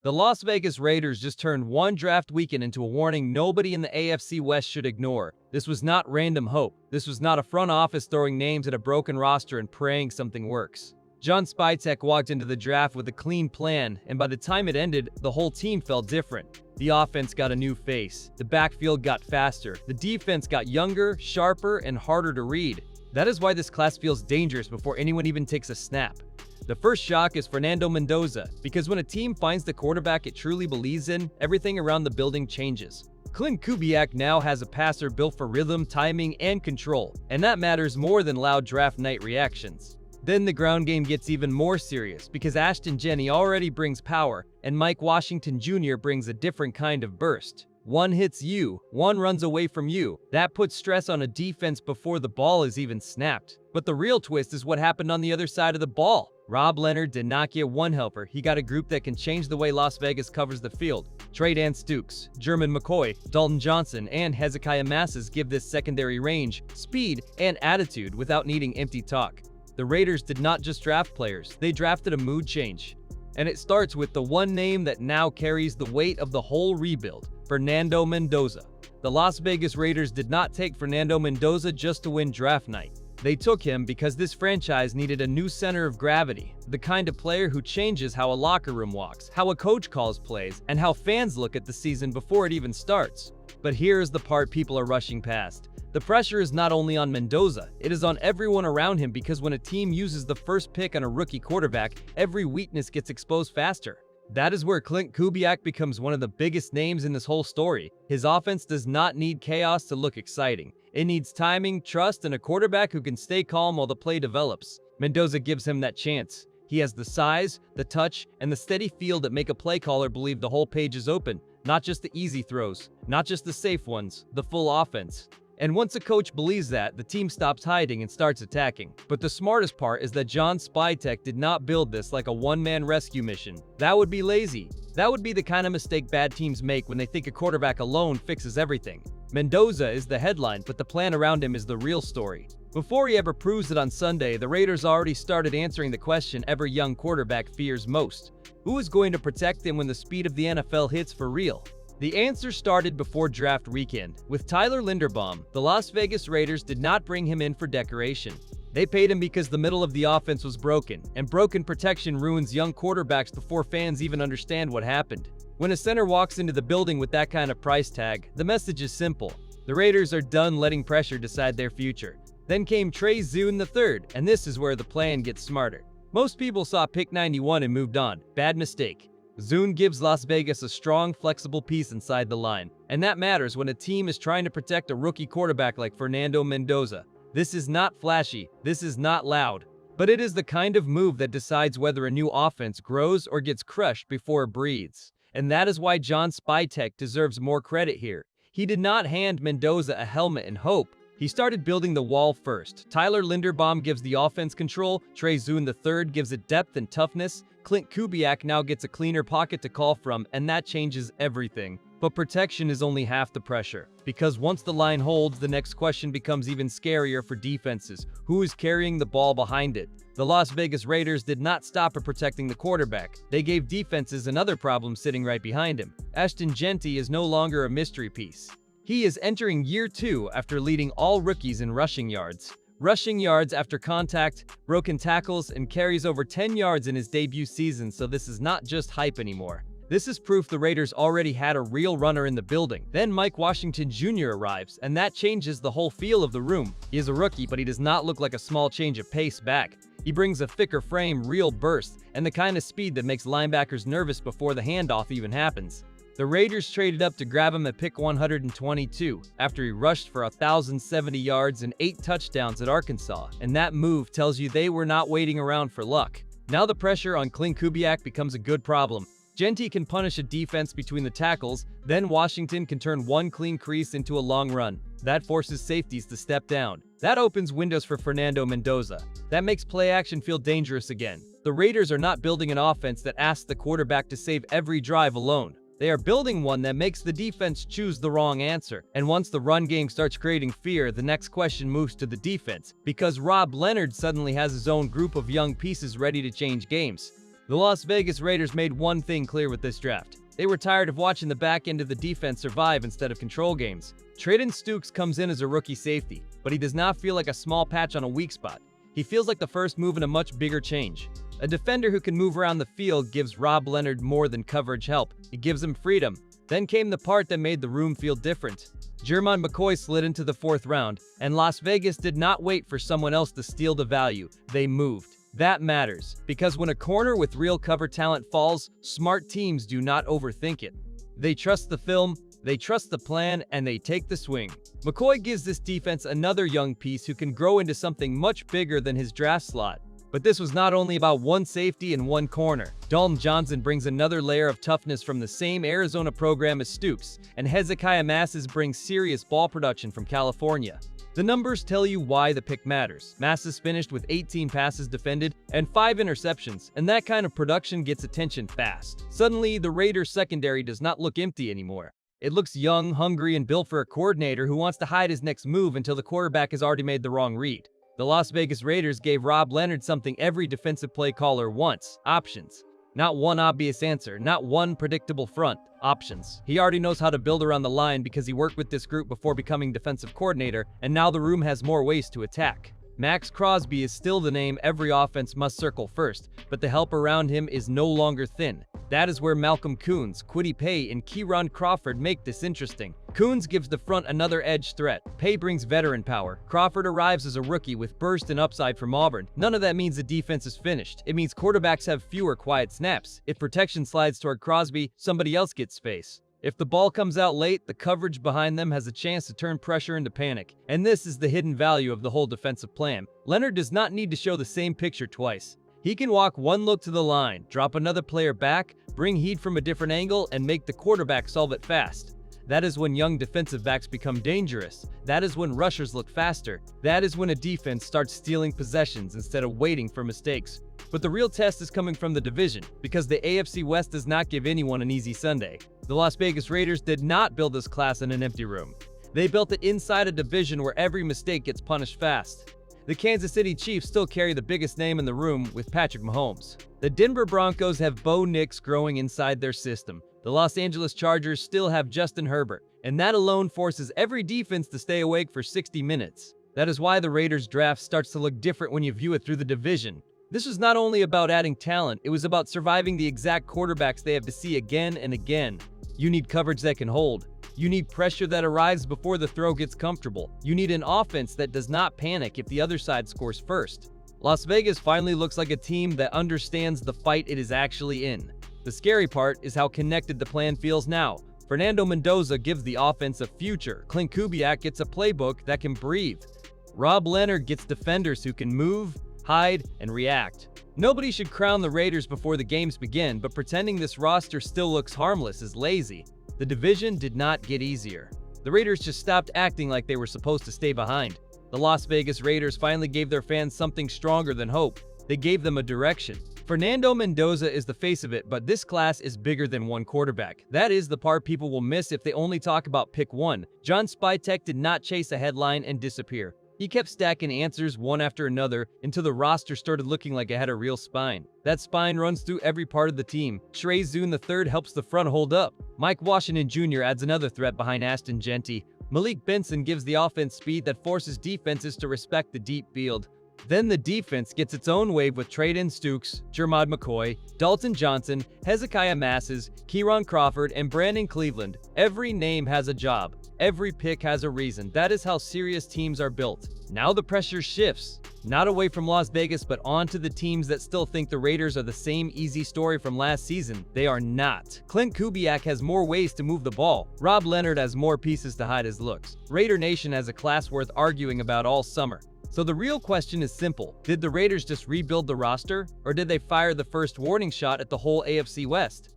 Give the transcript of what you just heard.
The Las Vegas Raiders just turned one draft weekend into a warning nobody in the AFC West should ignore. This was not random hope. This was not a front office throwing names at a broken roster and praying something works. John Spytek walked into the draft with a clean plan, and by the time it ended, the whole team felt different. The offense got a new face. The backfield got faster. The defense got younger, sharper, and harder to read. That is why this class feels dangerous before anyone even takes a snap. The first shock is Fernando Mendoza, because when a team finds the quarterback it truly believes in, everything around the building changes. Clint Kubiak now has a passer built for rhythm, timing, and control, and that matters more than loud draft night reactions. Then the ground game gets even more serious, because Ashton Jenney already brings power, and Mike Washington Jr. brings a different kind of burst. One hits you, one runs away from you. That puts stress on a defense before the ball is even snapped. But the real twist is what happened on the other side of the ball. Rob Leonard did not get one helper. He got a group that can change the way Las Vegas covers the field. Trey Stukes, German McCoy, Dalton Johnson, and Hezekiah Masses give this secondary range, speed, and attitude without needing empty talk. The Raiders did not just draft players, they drafted a mood change. And it starts with the one name that now carries the weight of the whole rebuild, Fernando Mendoza. The Las Vegas Raiders did not take Fernando Mendoza just to win draft night. They took him because this franchise needed a new center of gravity, the kind of player who changes how a locker room walks, how a coach calls plays, and how fans look at the season before it even starts. But here's the part people are rushing past. The pressure is not only on Mendoza, it is on everyone around him, because when a team uses the first pick on a rookie quarterback, every weakness gets exposed faster. That is where Clint Kubiak becomes one of the biggest names in this whole story. His offense does not need chaos to look exciting. It needs timing, trust, and a quarterback who can stay calm while the play develops. Mendoza gives him that chance. He has the size, the touch, and the steady feel that make a play caller believe the whole page is open. Not just the easy throws, not just the safe ones, the full offense. And once a coach believes that, the team stops hiding and starts attacking. But the smartest part is that John Spytek did not build this like a one-man rescue mission. That would be lazy. That would be the kind of mistake bad teams make when they think a quarterback alone fixes everything. Mendoza is the headline, but the plan around him is the real story. Before he ever proves it on Sunday, the Raiders already started answering the question every young quarterback fears most. Who is going to protect him when the speed of the NFL hits for real? The answer started before draft weekend. With Tyler Linderbaum, the Las Vegas Raiders did not bring him in for decoration. They paid him because the middle of the offense was broken, and broken protection ruins young quarterbacks before fans even understand what happened. When a center walks into the building with that kind of price tag, the message is simple. The Raiders are done letting pressure decide their future. Then came Trey Zune III, and this is where the plan gets smarter. Most people saw pick 91 and moved on. Bad mistake. Zune gives Las Vegas a strong, flexible piece inside the line, and that matters when a team is trying to protect a rookie quarterback like Fernando Mendoza. This is not flashy, this is not loud, but it is the kind of move that decides whether a new offense grows or gets crushed before it breathes. And that is why John Spytek deserves more credit here. He did not hand Mendoza a helmet and hope. He started building the wall first. Tyler Linderbaum gives the offense control, Trey Zune III gives it depth and toughness, Clint Kubiak now gets a cleaner pocket to call from, and that changes everything. But protection is only half the pressure, because once the line holds, the next question becomes even scarier for defenses. Who is carrying the ball behind it? The Las Vegas Raiders did not stop at protecting the quarterback. They gave defenses another problem sitting right behind him. Ashton Jenney is no longer a mystery piece. He is entering year 2 after leading all rookies in rushing yards. Rushing yards after contact, broken tackles, and carries over 10 yards in his debut season, so this is not just hype anymore. This is proof the Raiders already had a real runner in the building. Then Mike Washington Jr. arrives, and that changes the whole feel of the room. He is a rookie, but he does not look like a small change of pace back. He brings a thicker frame, real burst, and the kind of speed that makes linebackers nervous before the handoff even happens. The Raiders traded up to grab him at pick 122 after he rushed for 1,070 yards and 8 touchdowns at Arkansas, and that move tells you they were not waiting around for luck. Now the pressure on Clint Kubiak becomes a good problem. Jenney can punish a defense between the tackles, then Washington can turn one clean crease into a long run. That forces safeties to step down. That opens windows for Fernando Mendoza. That makes play action feel dangerous again. The Raiders are not building an offense that asks the quarterback to save every drive alone. They are building one that makes the defense choose the wrong answer. And once the run game starts creating fear, the next question moves to the defense, because Rob Leonard suddenly has his own group of young pieces ready to change games. The Las Vegas Raiders made one thing clear with this draft. They were tired of watching the back end of the defense survive instead of control games. Trayden Stukes comes in as a rookie safety, but he does not feel like a small patch on a weak spot. He feels like the first move in a much bigger change. A defender who can move around the field gives Rob Leonard more than coverage help. It gives him freedom. Then came the part that made the room feel different. Jermon McCoy slid into the 4th round, and Las Vegas did not wait for someone else to steal the value. They moved. That matters, because when a corner with real cover talent falls, smart teams do not overthink it. They trust the film, they trust the plan, and they take the swing. McCoy gives this defense another young piece who can grow into something much bigger than his draft slot. But this was not only about one safety and one corner. Dalton Johnson brings another layer of toughness from the same Arizona program as Stukes, and Hezekiah Masses brings serious ball production from California. The numbers tell you why the pick matters. Masses finished with 18 passes defended and 5 interceptions, and that kind of production gets attention fast. Suddenly, the Raiders' secondary does not look empty anymore. It looks young, hungry, and built for a coordinator who wants to hide his next move until the quarterback has already made the wrong read. The Las Vegas Raiders gave Rob Leonard something every defensive play caller wants: options. Not one obvious answer, not one predictable front. Options. He already knows how to build around the line because he worked with this group before becoming defensive coordinator, and now the room has more ways to attack. Maxx Crosby is still the name every offense must circle first, but the help around him is no longer thin. That is where Malcolm Koonce, Kwity Paye, and Kieran Crawford make this interesting. Koonce gives the front another edge threat. Paye brings veteran power. Crawford arrives as a rookie with burst and upside from Auburn. None of that means the defense is finished. It means quarterbacks have fewer quiet snaps. If protection slides toward Crosby, somebody else gets space. If the ball comes out late, the coverage behind them has a chance to turn pressure into panic. And this is the hidden value of the whole defensive plan. Leonard does not need to show the same picture twice. He can walk one look to the line, drop another player back, bring heat from a different angle, and make the quarterback solve it fast. That is when young defensive backs become dangerous. That is when rushers look faster. That is when a defense starts stealing possessions instead of waiting for mistakes. But the real test is coming from the division, because the AFC West does not give anyone an easy Sunday. The Las Vegas Raiders did not build this class in an empty room. They built it inside a division where every mistake gets punished fast. The Kansas City Chiefs still carry the biggest name in the room with Patrick Mahomes. The Denver Broncos have Bo Nix growing inside their system. The Los Angeles Chargers still have Justin Herbert, and that alone forces every defense to stay awake for 60 minutes. That is why the Raiders draft starts to look different when you view it through the division. This was not only about adding talent, it was about surviving the exact quarterbacks they have to see again and again. You need coverage that can hold. You need pressure that arrives before the throw gets comfortable. You need an offense that does not panic if the other side scores first. Las Vegas finally looks like a team that understands the fight it is actually in. The scary part is how connected the plan feels now. Fernando Mendoza gives the offense a future. Klint Kubiak gets a playbook that can breathe. Rob Leonard gets defenders who can move, hide, and react. Nobody should crown the Raiders before the games begin, but pretending this roster still looks harmless is lazy. The division did not get easier. The Raiders just stopped acting like they were supposed to stay behind. The Las Vegas Raiders finally gave their fans something stronger than hope. They gave them a direction. Fernando Mendoza is the face of it, but this class is bigger than one quarterback. That is the part people will miss if they only talk about pick one. John Spytek did not chase a headline and disappear. He kept stacking answers one after another until the roster started looking like it had a real spine. That spine runs through every part of the team. Trey Zune III helps the front hold up. Mike Washington Jr. adds another threat behind Ashton Jeanty. Malik Benson gives the offense speed that forces defenses to respect the deep field. Then the defense gets its own wave with Trayden Stukes, Jermod McCoy, Dalton Johnson, Hezekiah Masses, Kieran Crawford, and Brandon Cleveland. Every name has a job. Every pick has a reason. That is how serious teams are built. Now the pressure shifts, not away from Las Vegas, but onto the teams that still think the Raiders are the same easy story from last season. They are not. Klint Kubiak has more ways to move the ball. Rob Leonard has more pieces to hide his looks. Raider Nation has a class worth arguing about all summer. So the real question is simple. Did the Raiders just rebuild the roster, or did they fire the first warning shot at the whole AFC West?